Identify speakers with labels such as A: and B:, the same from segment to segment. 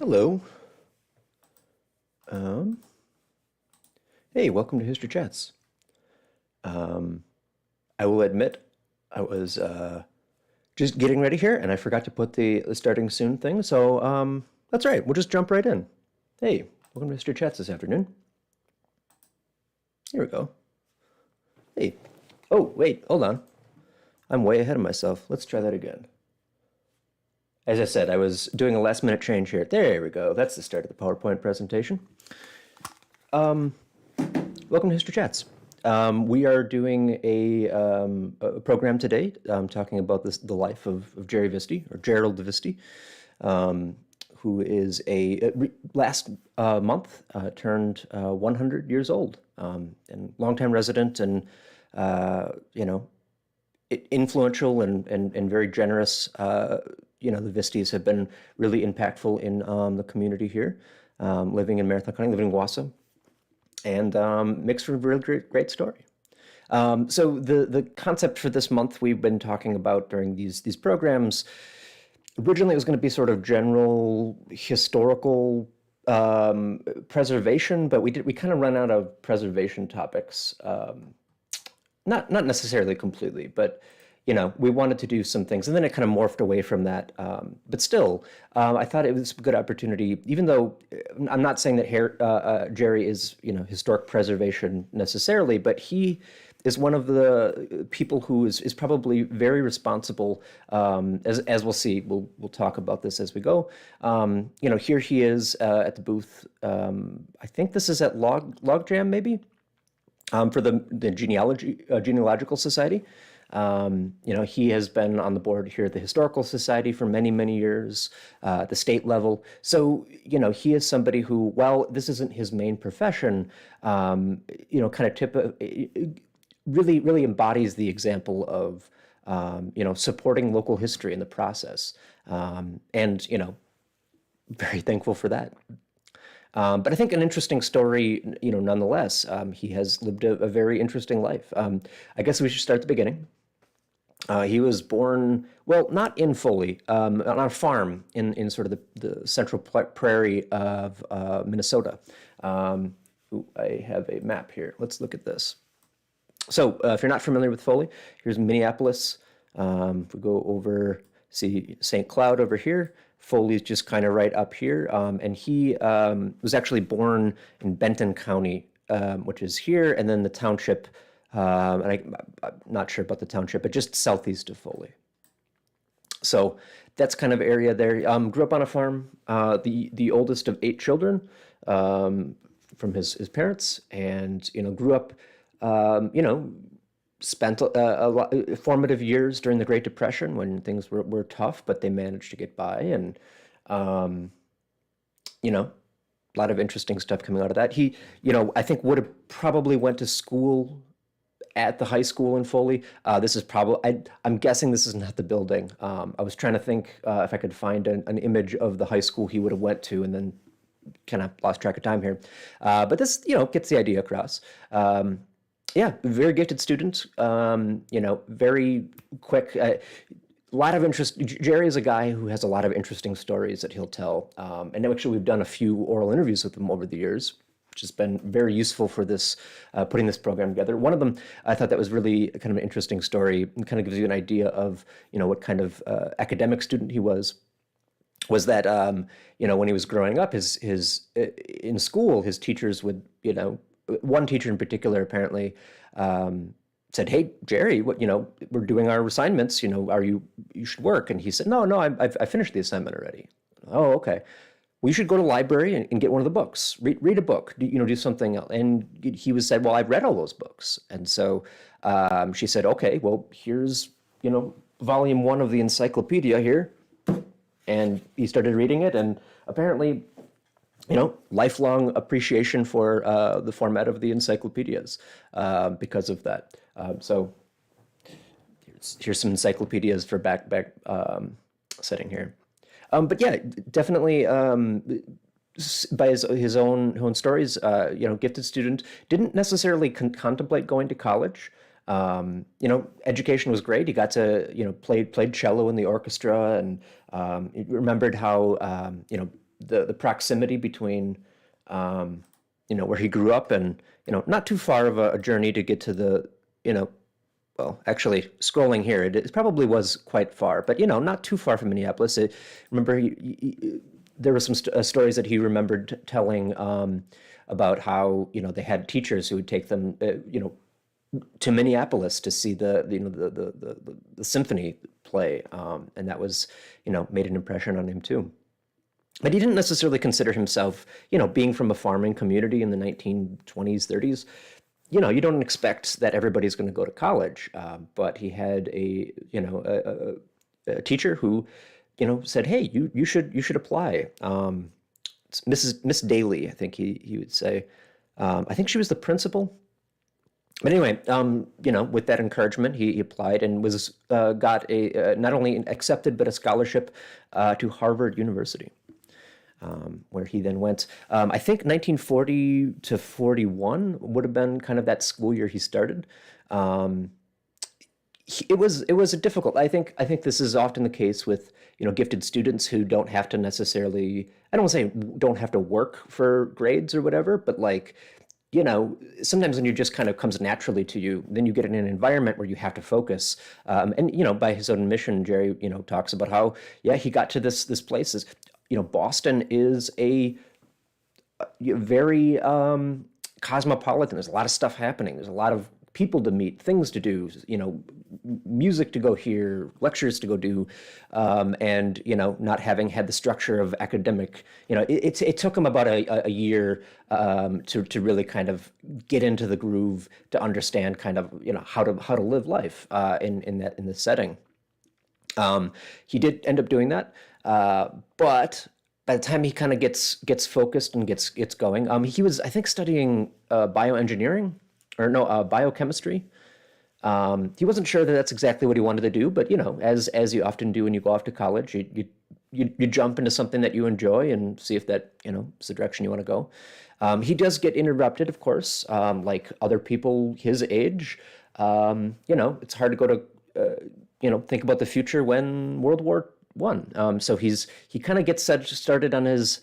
A: Hello. Um, hey, welcome to History Chats. I will admit I was just getting ready here and I forgot to put the starting soon thing, so that's right. We'll just jump right in. Hey, welcome to History Chats this afternoon. Here we go. Hey. Oh, wait, hold on. I'm way ahead of myself. Let's try that again. As I said, I was doing a last minute change here. There we go. That's the start of the PowerPoint presentation. Welcome to History Chats. We are doing a program today talking about the life of Jerry Viste, or Gerald Viste, who is last month turned 100 years old, and longtime resident and, you know, influential and very generous. The Vistes have been really impactful in the community here, living in Marathon County, living in Wausau, and makes for a really great story. So the concept for this month we've been talking about during these programs. Originally, it was going to be sort of general historical preservation, but we kind of run out of preservation topics. Not necessarily completely, but we wanted to do some things, and then it kind of morphed away from that. But still, I thought it was a good opportunity, even though I'm not saying that Jerry is, historic preservation necessarily, but he is one of the people who is probably very responsible, as we'll see. We'll talk about this as we go. Here he is at the booth. I think this is at Logjam, maybe, for the genealogical society. He has been on the board here at the Historical Society for many, many years, at the state level. So, he is somebody who, while this isn't his main profession, really, really embodies the example of, supporting local history in the process. And, very thankful for that. But I think an interesting story, nonetheless. He has lived a very interesting life. I guess we should start at the beginning. He was born, well, not in Foley, on a farm in sort of the central prairie of Minnesota. I have a map here. Let's look at this. So if you're not familiar with Foley, here's Minneapolis. If we go over, see St. Cloud over here. Foley's just kind of right up here. And he was actually born in Benton County, which is here, and then the township, and I'm not sure about the township, but just southeast of Foley. So that's kind of area there. Grew up on a farm, the oldest of 8 children from his parents, and, grew up, spent a lot formative years during the Great Depression when things were tough, but they managed to get by, and a lot of interesting stuff coming out of that. He, I think would have probably went to school at the high school in Foley. This is probably, I'm guessing this is not the building. I was trying to think if I could find an image of the high school he would have went to, and then kind of lost track of time here. But this, gets the idea across. Yeah, very gifted student, very quick, a lot of interest. Jerry is a guy who has a lot of interesting stories that he'll tell. And actually, we've done a few oral interviews with him over the years, which has been very useful for this, putting this program together. One of them, I thought that was really kind of an interesting story, and kind of gives you an idea of, what kind of academic student he was that, when he was growing up, in school, his teachers would, one teacher in particular apparently said, "Hey, Jerry, we're doing our assignments. You should work." And he said, "No, I finished the assignment already." "Oh, okay. Well, you should go to the library and get one of the books. Read a book. Do something else." And he said, "Well, I've read all those books." And so she said, "Okay, well, here's volume 1 of the encyclopedia here." And he started reading it, and apparently, lifelong appreciation for the format of the encyclopedias because of that. So here's some encyclopedias for back setting here. But yeah, definitely by his own stories, gifted student, didn't necessarily contemplate going to college. Education was great. He got to, played cello in the orchestra, and he remembered how, the proximity between where he grew up and not too far of a journey to get to the well, actually, scrolling here, it probably was quite far, but not too far from Minneapolis. Remember, there were some stories that he remembered telling about how they had teachers who would take them, to Minneapolis to see the symphony play, and that was made an impression on him too. But he didn't necessarily consider himself, being from a farming community in the 1920s, 30s. You don't expect that everybody's going to go to college, but he had a teacher who, said, "Hey, you should apply." Miss Daly, I think he would say. I think she was the principal. But anyway, with that encouragement, he applied and was got a not only accepted but a scholarship to Harvard University. Where he then went. I think 1940 to 41 would have been kind of that school year he started. It was a difficult. I think this is often the case with gifted students who don't have to necessarily. I don't want to say don't have to work for grades or whatever, but sometimes when you just kind of comes naturally to you, then you get in an environment where you have to focus. And by his own admission, Jerry talks about how he got to this place is. Boston is a very cosmopolitan. There's a lot of stuff happening. There's a lot of people to meet, things to do, music to go hear, lectures to go do, and not having had the structure of academic. It took him about a year to really kind of get into the groove, to understand kind of how to live life in this setting. He did end up doing that. But by the time he kind of gets focused and gets going, he was, I think, studying bioengineering or no biochemistry. He wasn't sure that that's exactly what he wanted to do, but as you often do when you go off to college, you jump into something that you enjoy and see if that is the direction you want to go. He does get interrupted, of course, like other people his age. It's hard to go to think about the future when World War I. So he kind of gets started on his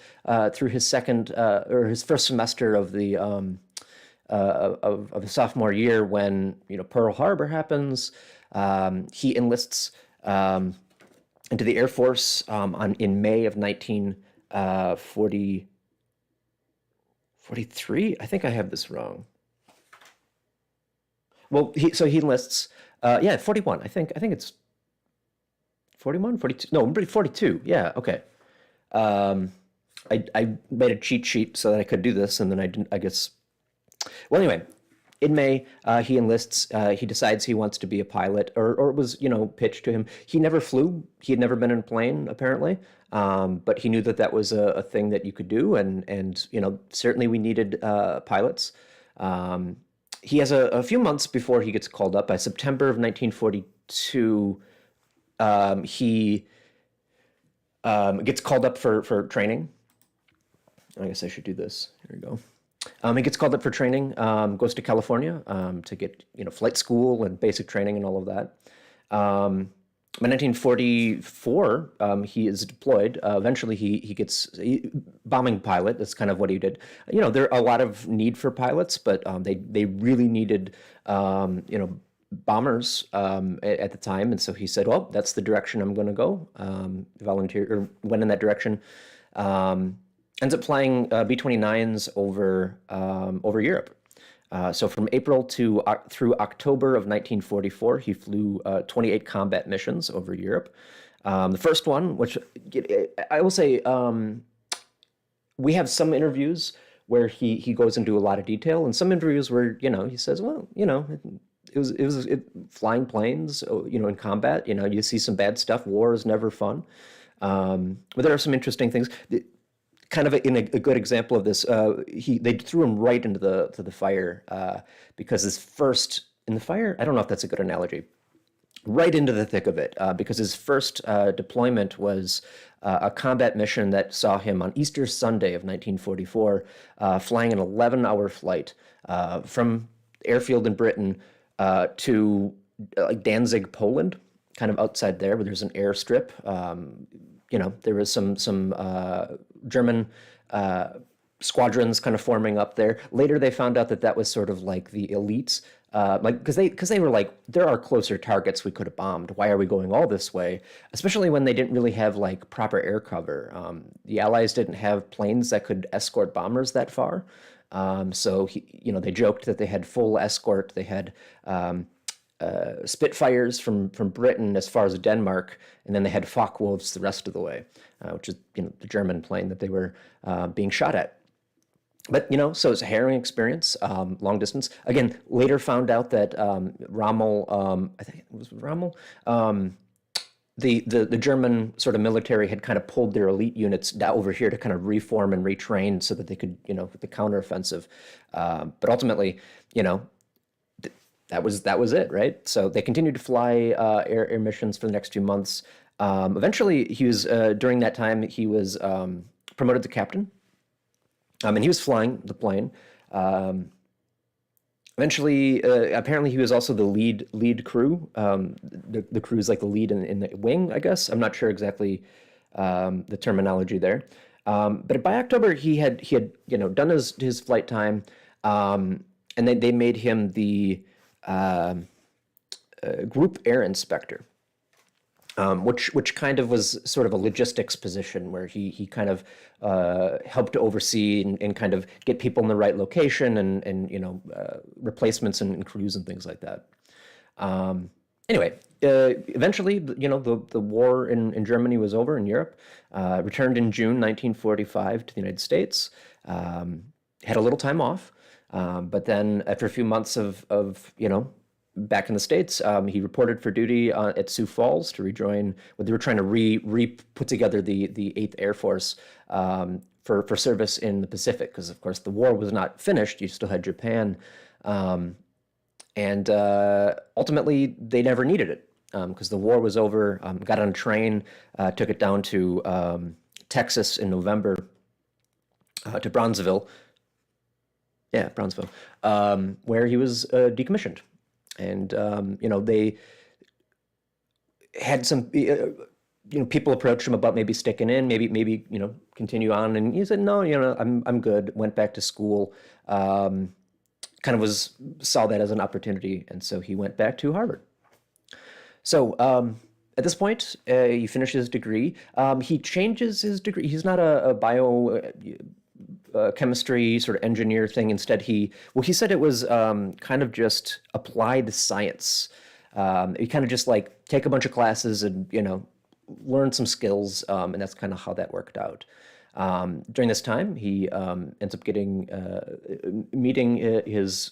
A: through his second or his first semester of the sophomore year when Pearl Harbor happens. He enlists into the Air Force in May of 1943. I think I have this wrong. Well, he enlists. 41. I think it's 41, 42. No, 42. Yeah, okay. I made a cheat sheet so that I could do this, and then I didn't. I guess. Well, anyway, in May, he enlists. He decides he wants to be a pilot, or it was pitched to him. He never flew. He had never been in a plane, apparently. But he knew that was a thing that you could do, and certainly we needed pilots. He has a few months before he gets called up. By September of 1942, he gets called up for training. I guess I should do this. Here we go. He gets called up for training, goes to California to get flight school and basic training and all of that. By 1944, he is deployed. Eventually, he gets bombing pilot. That's kind of what he did. There are a lot of need for pilots, but they really needed bombers at the time, and so he said, "Well, that's the direction I'm going to go." Volunteer or went in that direction. Ends up flying B-29s over Europe. So from April through October of 1944, he flew 28 combat missions over Europe. The first one, which I will say, we have some interviews where he goes into a lot of detail, and some interviews where he says, well, it was flying planes, in combat. You see some bad stuff. War is never fun, but there are some interesting things. Kind of in a good example of this, they threw him right into the fire because his first in the fire. I don't know if that's a good analogy. Right into the thick of it, because his first deployment was a combat mission that saw him on Easter Sunday of 1944, flying an 11-hour flight from airfield in Britain to Danzig, Poland, kind of outside there, where there's an airstrip. there was some German squadrons kind of forming up there. Later, they found out that that was sort of like the elites, like because they were like, there are closer targets we could have bombed. Why are we going all this way? Especially when they didn't really have like proper air cover. The Allies didn't have planes that could escort bombers that far. So they joked that they had full escort. They had Spitfires from Britain as far as Denmark, and then they had Focke-Wulfs the rest of the way, which is the German plane that they were being shot at. But so it's a harrowing experience, long distance. Again, later found out that Rommel, I think it was Rommel, the German sort of military had kind of pulled their elite units down over here to kind of reform and retrain so that they could, with the counteroffensive. But ultimately, that was it, right? So they continued to fly air missions for the next few months. Eventually, he was during that time he was promoted to captain, and he was flying the plane. Eventually, apparently, he was also the lead crew. The crew is like the lead in the wing, I guess. I'm not sure exactly the terminology there. But by October, he had done his flight time, and they made him the group air inspector, which kind of was sort of a logistics position where he kind of helped to oversee and kind of get people in the right location and replacements and crews and things like that. Anyway, eventually, the war in Germany was over in Europe. Returned in June 1945 to the United States. Had a little time off. But then after a few months of back in the States, he reported for duty at Sioux Falls to rejoin what they were trying to put together the 8th Air Force for service in the Pacific, because of course the war was not finished. You still had Japan, and ultimately they never needed it because the war was over. Got on a train, took it down to Texas in November, to Bronzeville. Yeah, Bronzeville, where he was decommissioned. And, they had some, people approached him about maybe sticking in, maybe, continue on. And he said, no, I'm good. Went back to school, kind of saw that as an opportunity. And so he went back to Harvard. So, at this point, he finishes his degree. He changes his degree. He's not a chemistry sort of engineer thing. Instead, he said it was kind of just applied science. He kind of just like take a bunch of classes and learn some skills, and that's kind of how that worked out. During this time, he ends up meeting his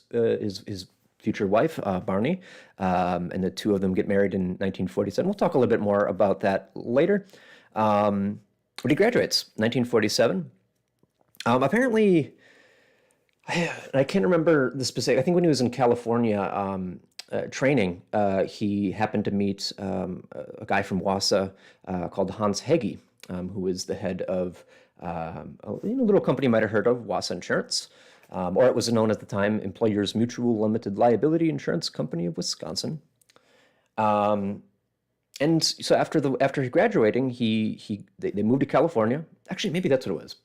A: future wife, Barney, and the two of them get married in 1947. We'll talk a little bit more about that later. But he graduates 1947. Apparently, I can't remember the specific. I think when he was in California training, he happened to meet a guy from Wausau called Hans Hegge, who is the head of a little company you might have heard of, Wausau Insurance, or it was known at the time, Employers Mutual Limited Liability Insurance Company of Wisconsin. And so after graduating, they moved to California. Actually, maybe that's what it was.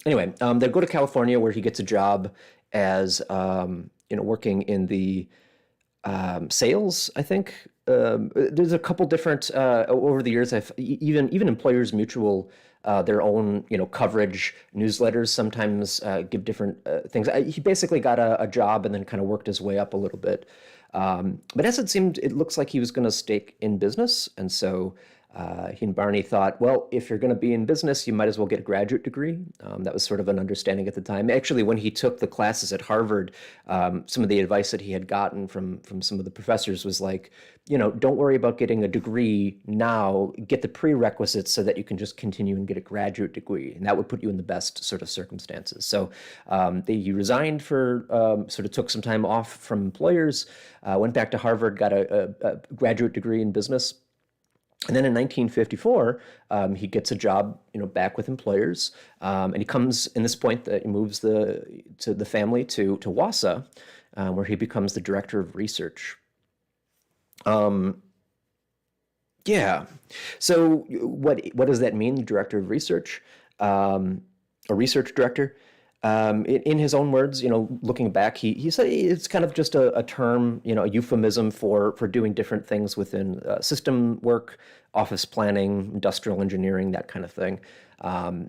A: Anyway, they go to California where he gets a job as working in the sales, I think. There's a couple different over the years. Even Employers Mutual, their own coverage newsletters sometimes give different things. He basically got a job and then kind of worked his way up a little bit. But as it looks like he was going to stay in business, and so he and Barney thought, well, if you're going to be in business, you might as well get a graduate degree. That was sort of an understanding at the time. Actually, when he took the classes at Harvard, some of the advice that he had gotten from some of the professors was like, don't worry about getting a degree now. Get the prerequisites so that you can just continue and get a graduate degree, and that would put you in the best sort of circumstances. So he resigned sort of took some time off from employers, went back to Harvard, got a graduate degree in business. And then in 1954, he gets a job, back with employers, and he comes. In this point, that he moves the family to Wausau, where he becomes the director of research. Yeah. So what does that mean? Director of research, a research director. In his own words, looking back, he said it's kind of just a term, a euphemism for doing different things within system work, office planning, industrial engineering, that kind of thing. Um,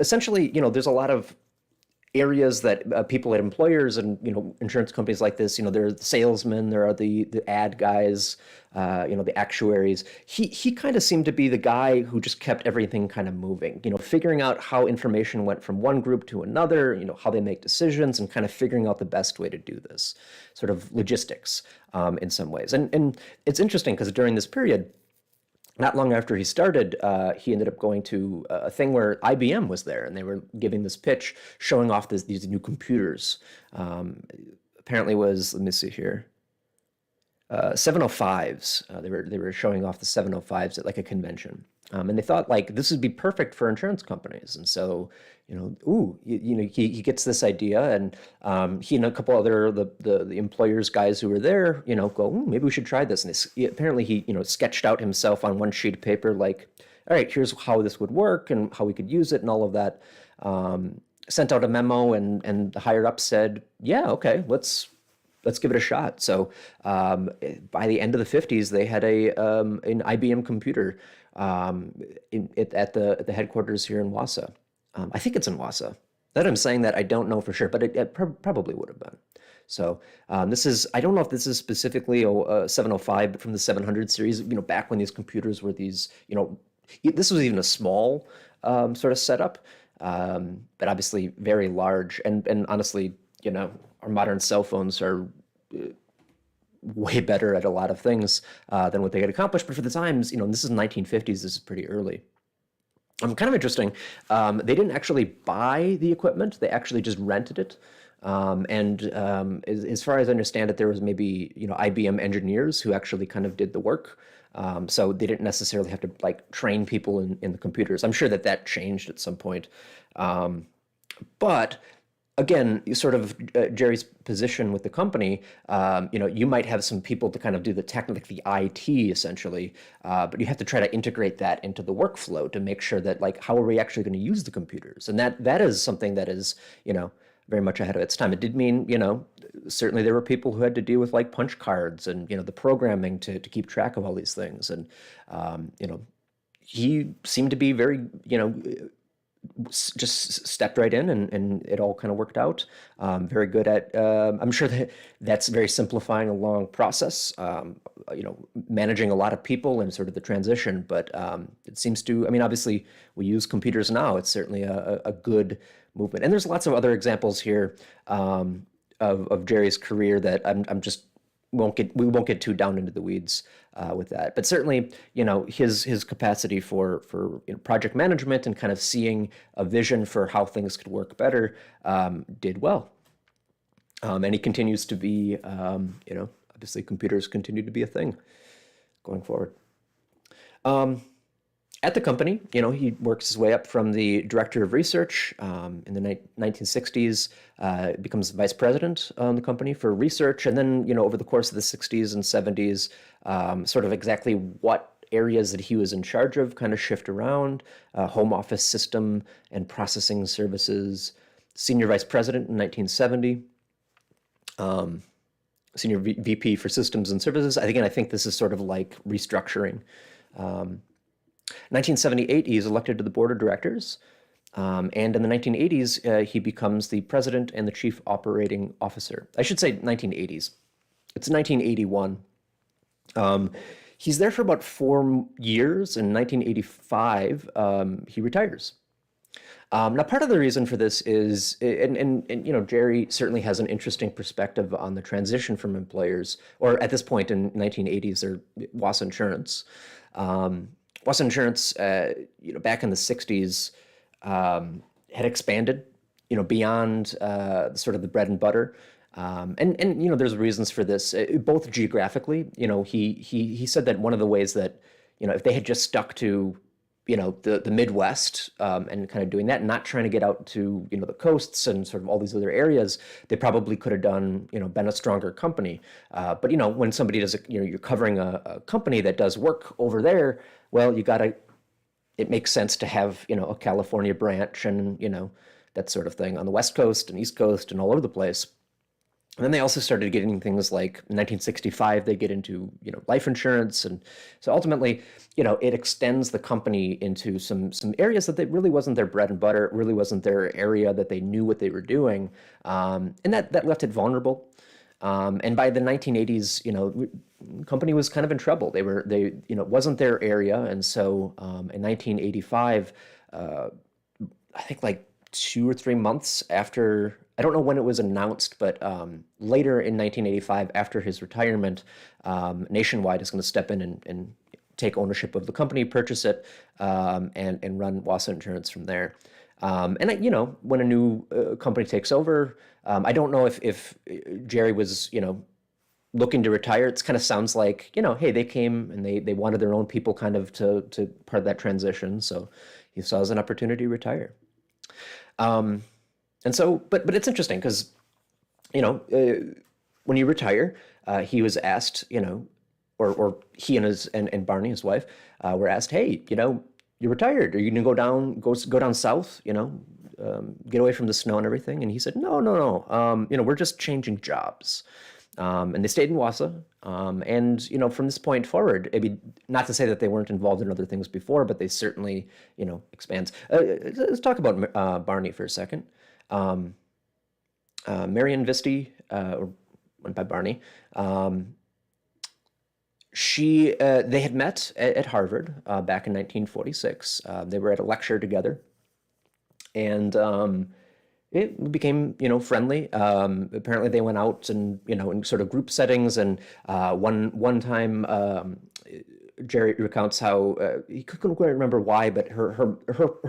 A: Essentially, there's a lot of areas that people at employers and insurance companies like this, there are the salesmen, there are the ad guys, the actuaries. He kind of seemed to be the guy who just kept everything kind of moving, figuring out how information went from one group to another, how they make decisions, and kind of figuring out the best way to do this, sort of logistics in some ways. And it's interesting because during this period, not long after he started, he ended up going to a thing where IBM was there, and they were giving this pitch showing off these new computers. Apparently was, let me see here, 705s. They were showing off the 705s at like a convention, and they thought like this would be perfect for insurance companies. And so, he gets this idea, and he and a couple other the employers guys who were there, go, "Ooh, maybe we should try this." And apparently he sketched out himself on one sheet of paper like, all right, here's how this would work and how we could use it and all of that. Sent out a memo, and the higher up said, "Yeah, okay, let's give it a shot." So by the end of the 50s, they had an IBM computer at the headquarters here in Wausau. I think it's in Wausau. That I'm saying that I don't know for sure, but it probably would have been. So I don't know if this is specifically a 705, but from the 700 series, back when these computers were these, this was even a small sort of setup, but obviously very large. And honestly, our modern cell phones are way better at a lot of things than what they could accomplish. But for the times, this is 1950s, this is pretty early. Kind of interesting. They didn't actually buy the equipment; they actually just rented it. As far as I understand it, there was maybe IBM engineers who actually kind of did the work. So they didn't necessarily have to like train people in the computers. I'm sure that changed at some point. But again, sort of Jerry's position with the company, you might have some people to kind of do the IT essentially, but you have to try to integrate that into the workflow to make sure that like, how are we actually going to use the computers? And that is something that is, very much ahead of its time. It did mean, certainly there were people who had to deal with like punch cards and, the programming to keep track of all these things. And, he seemed to be very, just stepped right in, and it all kind of worked out. Very good at, I'm sure that's very simplifying a long process, managing a lot of people and sort of the transition. But it seems to, obviously we use computers now. It's certainly a good movement. And there's lots of other examples here of Jerry's career that we won't get too down into the weeds with that. But certainly, his capacity for project management and kind of seeing a vision for how things could work better did well. And he continues to be, obviously computers continue to be a thing going forward. At the company, he works his way up from the director of research in the 1960s, becomes vice president on the company for research. And then, over the course of the 60s and 70s, sort of exactly what areas that he was in charge of kind of shift around, home office system and processing services, senior vice president in 1970, senior VP for systems and services. I think this is sort of like restructuring. 1978, he is elected to the board of directors, and in the 1980s, he becomes the president and the chief operating officer. I should say 1980s. It's 1981. He's there for about 4 years. In 1985, he retires. Now, part of the reason for this is, and Jerry certainly has an interesting perspective on the transition from employers, or at this point in 1980s, or Wausau Insurance. Wausau Insurance, back in the 60s, had expanded, beyond sort of the bread and butter. And there's reasons for this, both geographically. He said that one of the ways that, if they had just stuck to, the Midwest, and kind of doing that, not trying to get out to, the coasts and sort of all these other areas. They probably could have done, been a stronger company. But, when somebody does, you're covering a company that does work over there, well, it makes sense to have, a California branch and, that sort of thing on the West Coast and East Coast and all over the place. And then they also started getting things like in 1965, they get into, life insurance. And so ultimately, it extends the company into some areas that they really wasn't their bread and butter. It really wasn't their area that they knew what they were doing. And that left it vulnerable. And by the 1980s, the company was kind of in trouble. It wasn't their area. And so in 1985, I think like 2 or 3 months after, I don't know when it was announced, but later in 1985, after his retirement, Nationwide is going to step in and take ownership of the company, purchase it, and run Wassa Insurance from there. When a new company takes over, I don't know if Jerry was, looking to retire. It kind of sounds like, hey, they came and they wanted their own people kind of to part of that transition. So he saw as an opportunity to retire. And so, but it's interesting because, when you retire, he was asked, or he and Barney, his wife, were asked, hey, you're retired. Are you gonna go down south, get away from the snow and everything? And he said, no. We're just changing jobs. And they stayed in Wassa. And, from this point forward, I mean, not to say that they weren't involved in other things before, but they certainly, expands. Let's talk about Barney for a second. Marion Viste, or went by Barney, they had met at Harvard back in 1946. They were at a lecture together, and it became, friendly. Apparently, they went out and, in sort of group settings. And one time, Jerry recounts how he couldn't quite remember why, but her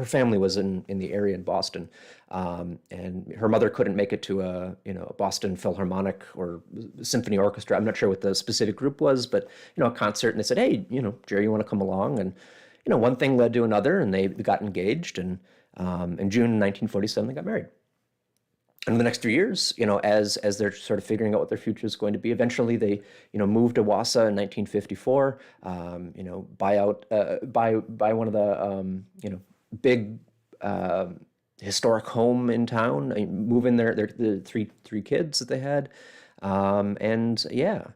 A: family was in the area in Boston, and her mother couldn't make it to a Boston Philharmonic or symphony orchestra. I'm not sure what the specific group was, but a concert. And they said, hey, Jerry, you want to come along? And one thing led to another, and they got engaged. And in June 1947, they got married. And in the next 3 years, as they're sort of figuring out what their future is going to be, eventually they, moved to Wassa in 1954. Buy one of the, big historic home in town. Move in the three kids that they had, and yeah,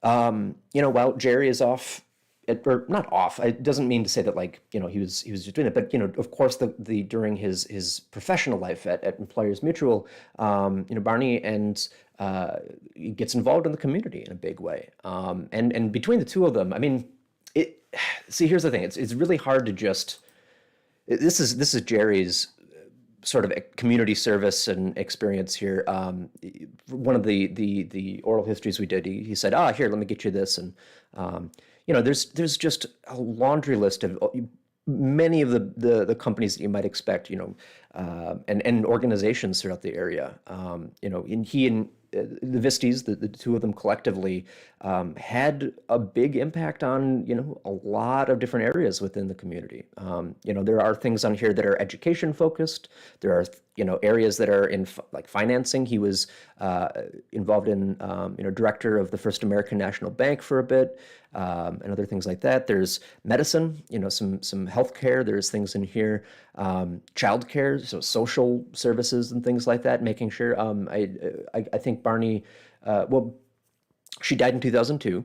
A: while Jerry is off. Or not off. It doesn't mean to say that he was just doing it, but of course during his professional life at Employers Mutual, Barney gets involved in the community in a big way, and between the two of them, I mean, here's the thing. It's really hard to just. This is Jerry's sort of community service and experience here. One of the oral histories we did, he said, here, let me get you this. And, there's just a laundry list of many of the companies that you might expect, and organizations throughout the area. And he and the Vistes, the two of them collectively, had a big impact on, a lot of different areas within the community. There are things on here that are education focused. There are, areas that are in financing. He was involved in, director of the First American National Bank for a bit, and other things like that. There's medicine, some healthcare. There's things in here, childcare, so social services and things like that. Making sure. I think Barney, she died in 2002,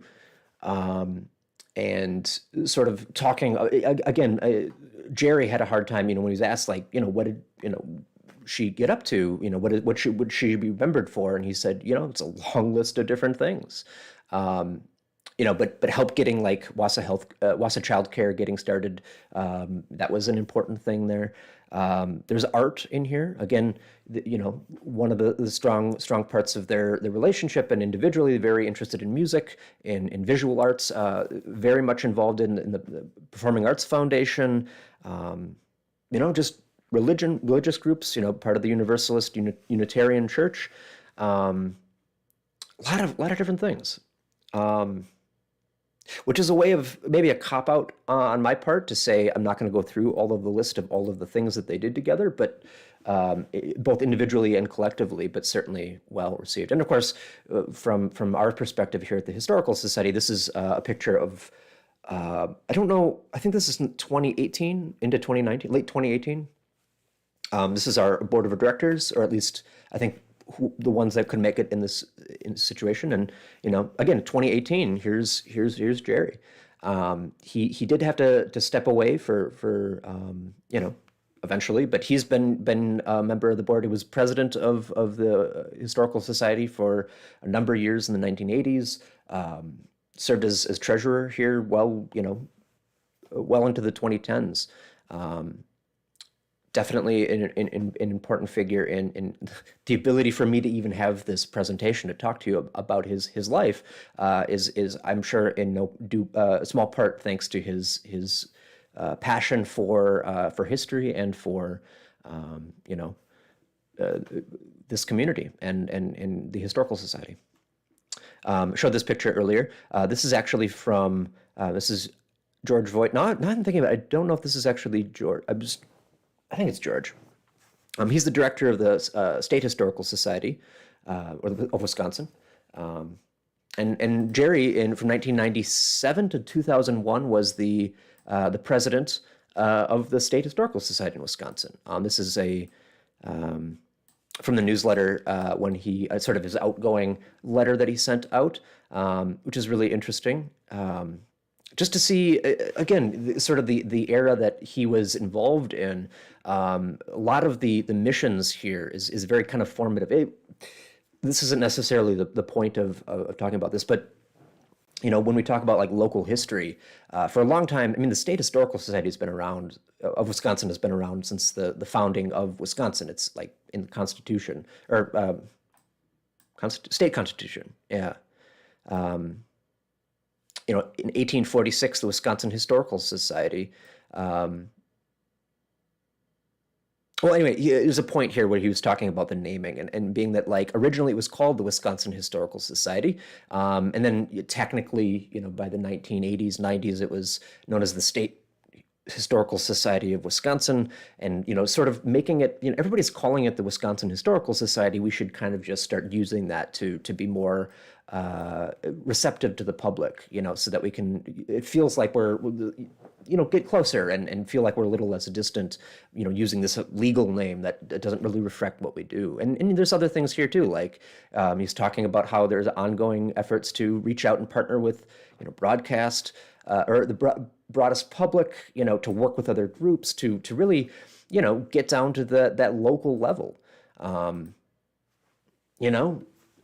A: and sort of talking again. Jerry had a hard time, when he was asked, what did she get up to? What would she be remembered for? And he said, it's a long list of different things. But help getting Wassa Childcare getting started. That was an important thing there. There's art in here. Again, one of the strong parts of their relationship, and individually very interested in music, in visual arts, very much involved in the Performing Arts Foundation, just religious groups, part of the Universalist Unitarian Church, a lot of different things. which is a way of maybe a cop out on my part to say I'm not going to go through all of the list of all of the things that they did together, but both individually and collectively, but certainly well received. And of course, from our perspective here at the Historical Society, this is a picture of I don't know. I think this is 2018 into 2019, late 2018. This is our board of directors, or at least I think the ones that could make it in this situation. And again, 2018. Here's Jerry. He did have to step away for eventually, but he's been a member of the board. He was president of the Historical Society for a number of years in the 1980s. Served as treasurer here well into the 2010s. Definitely an important figure in the ability for me to even have this presentation to talk to you about his life is I'm sure in a small part thanks to his passion for history and for this community and the Historical Society. Showed this picture earlier. This is actually from this is George Voigt. Now I'm thinking about it, I don't know if this is actually George. I think it's George. He's the director of the State Historical Society of Wisconsin. And Jerry, from 1997 to 2001, was the president of the State Historical Society in Wisconsin. This is from the newsletter when he sort of his outgoing letter that he sent out, which is really interesting. Just to see, again, sort of the era that he was involved in. A lot of the missions here is very kind of formative. This isn't necessarily the point of talking about this, but when we talk about like local history, for a long time, I mean, the State Historical Society has been around, of Wisconsin has been around since the founding of Wisconsin. It's like in the Constitution, or state Constitution, yeah. In 1846, the Wisconsin Historical Society. Well, anyway, there's a point here where he was talking about the naming and being that like originally it was called the Wisconsin Historical Society, and then technically, by the 1980s, 90s, it was known as the State Historical Society of Wisconsin, and sort of making it, everybody's calling it the Wisconsin Historical Society. We should kind of just start using that to be more receptive to the public, so that we can, it feels like we're, get closer and feel like we're a little less distant, using this legal name that doesn't really reflect what we do. And there's other things here too, like he's talking about how there's ongoing efforts to reach out and partner with, broadcast or the broadest public, to work with other groups to really, get down to that local level.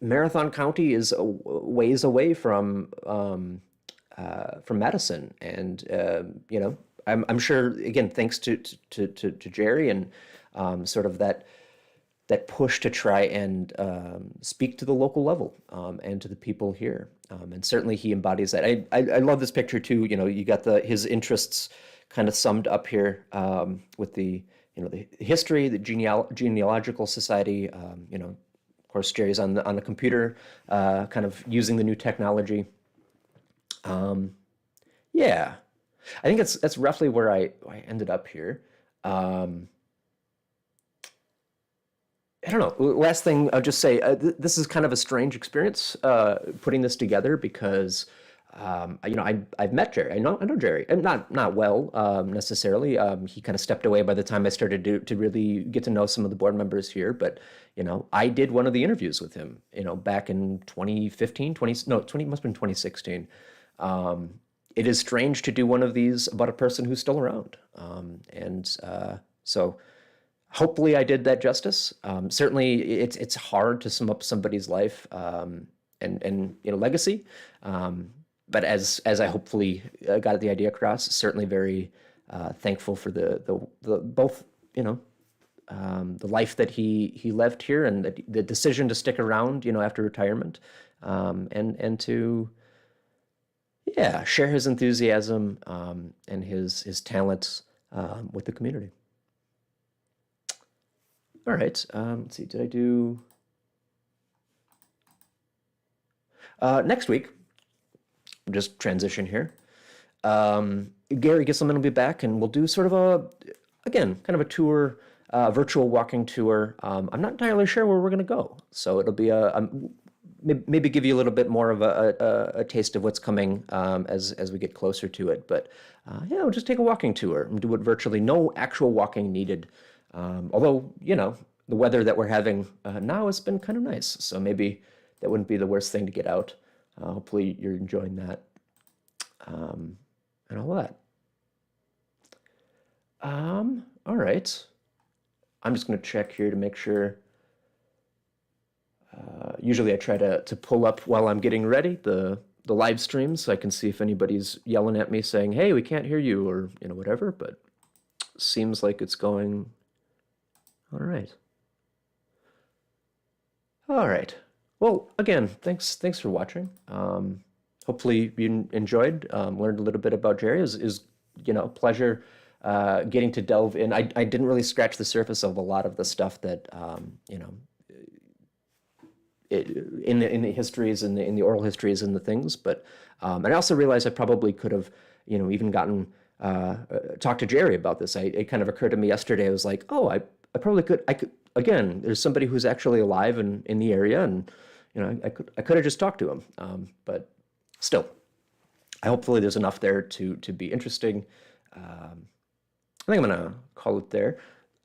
A: Marathon County is a ways away from Madison, and I'm sure again thanks to Jerry and sort of that push to try and speak to the local level and to the people here, and certainly he embodies that. I love this picture too. You got his interests kind of summed up here with the the history, the genealogical society. Of course, Jerry's on the computer, kind of using the new technology. Yeah, I think that's roughly where I ended up here. I don't know. Last thing I'll just say, this is kind of a strange experience putting this together because I've met Jerry. I know Jerry, and not well necessarily. He kind of stepped away by the time I started to really get to know some of the board members here. But I did one of the interviews with him. Back in 2015, must have been 2016. It is strange to do one of these about a person who's still around, so hopefully I did that justice. Certainly, it's hard to sum up somebody's life and legacy. But as I hopefully got the idea across, certainly very thankful for the both the life that he lived here and the decision to stick around after retirement, and to share his enthusiasm and his talents with the community. All right, let's see. Did I do next week? just transition here. Gary Gisselman will be back, and we'll do sort of again, kind of a tour, virtual walking tour. I'm not entirely sure where we're going to go, so it'll be maybe give you a little bit more of a taste of what's coming as we get closer to it. But we'll just take a walking tour and do it virtually. No actual walking needed. Although, the weather that we're having now has been kind of nice, so maybe that wouldn't be the worst thing to get out. Hopefully you're enjoying that and all that. All right. I'm just going to check here to make sure. Usually I try to pull up while I'm getting ready the live stream so I can see if anybody's yelling at me saying, hey, we can't hear you, or whatever, but seems like it's going all right. All right. Well, again, thanks for watching. Hopefully you enjoyed, learned a little bit about Jerry. Is a pleasure getting to delve in. I didn't really scratch the surface of a lot of the stuff that in the histories and in the oral histories and the things, but and I also realized I probably could have even gotten talked to Jerry about this. It kind of occurred to me yesterday. I was like, oh, I probably could. I could, again, there's somebody who's actually alive in the area, and I could have just talked to him. But still, hopefully there's enough there to be interesting. I think I'm gonna call it there.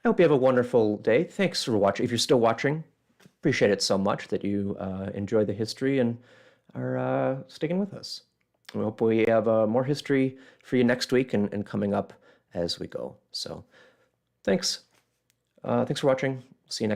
A: I hope you have a wonderful day. Thanks for watching. If you're still watching, appreciate it so much that you enjoy the history and are sticking with us. We hope we have more history for you next week and coming up as we go. So thanks. Thanks for watching. See you next